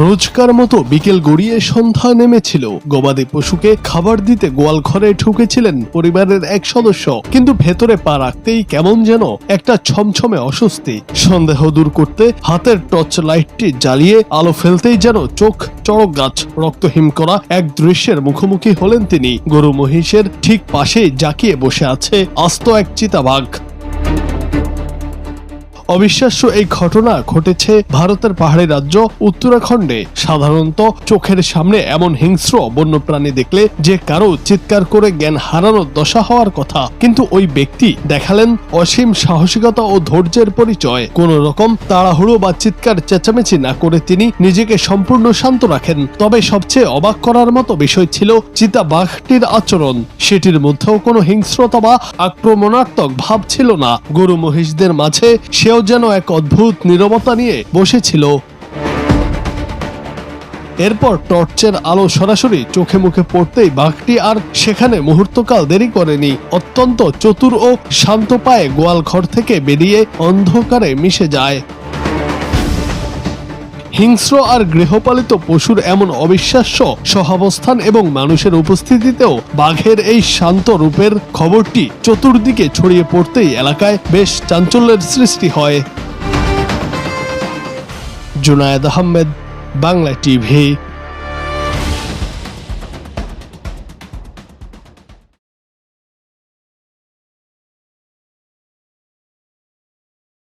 রোজকার মতো বিকেল গড়িয়ে সন্ধ্যা নেমেছিল। গবাদি পশুকে খাবার দিতে গোয়াল ঘরে ঢুকেছিলেন পরিবারের এক সদস্য, কিন্তু ভেতরে পা রাখতেই কেমন যেন একটা ছমছমে অস্বস্তি। সন্দেহ দূর করতে হাতের টর্চ লাইটটি জ্বালিয়ে আলো ফেলতেই যেন চোখ চড়ক গাছ রক্তহীন করা এক দৃশ্যের মুখোমুখি হলেন তিনি। গরু মহিষের ঠিক পাশেই জাকিয়ে বসে আছে আস্ত এক চিতাবাঘ। অবিশ্বাস্য এই ঘটনা ঘটেছে ভারতের পাহাড়ি রাজ্য উত্তরাখণ্ডে। সাধারণত চোখের সামনে এমন হিংস্র বন্যপ্রাণী দেখলে যে কারো চিৎকার করে জ্ঞান হারানোর দশা হওয়ার কথা, কিন্তু ওই ব্যক্তি দেখালেন অসীম সাহসিকতা ও ধৈর্যের পরিচয়। কোন রকম তাড়াহুড়ো বা চিৎকার চেঁচামেচি না করে তিনি নিজেকে সম্পূর্ণ শান্ত রাখেন। তবে সবচেয়ে অবাক করার মতো বিষয় ছিল চিতাবাঘটির আচরণ। সেটির মধ্যেও কোনো হিংস্রতা বা আক্রমণাত্মক ভাব ছিল না। গরু মহিষদের মাঝে সেও যেন এক অদ্ভুত নীরবতা নিয়ে বসেছিল। এরপর টর্চের আলো সরাসরি চোখে মুখে পড়তেই বাঘটি আর সেখানে মুহূর্তকাল দেরি করেনি। অত্যন্ত চতুর ও শান্ত পায়ে গোয়াল ঘর থেকে বেরিয়ে অন্ধকারে মিশে যায়। হিংস্র আর গৃহপালিত পশুর এমন অবিশ্বাস্য সহাবস্থান এবং মানুষের উপস্থিতিতেও বাঘের এই শান্ত রূপের খবরটি চতুর্দিকে ছড়িয়ে পড়তেই এলাকায় বেশ চাঞ্চল্যের সৃষ্টি হয়। জুনায়েদ আহমেদ, বাংলা টিভি।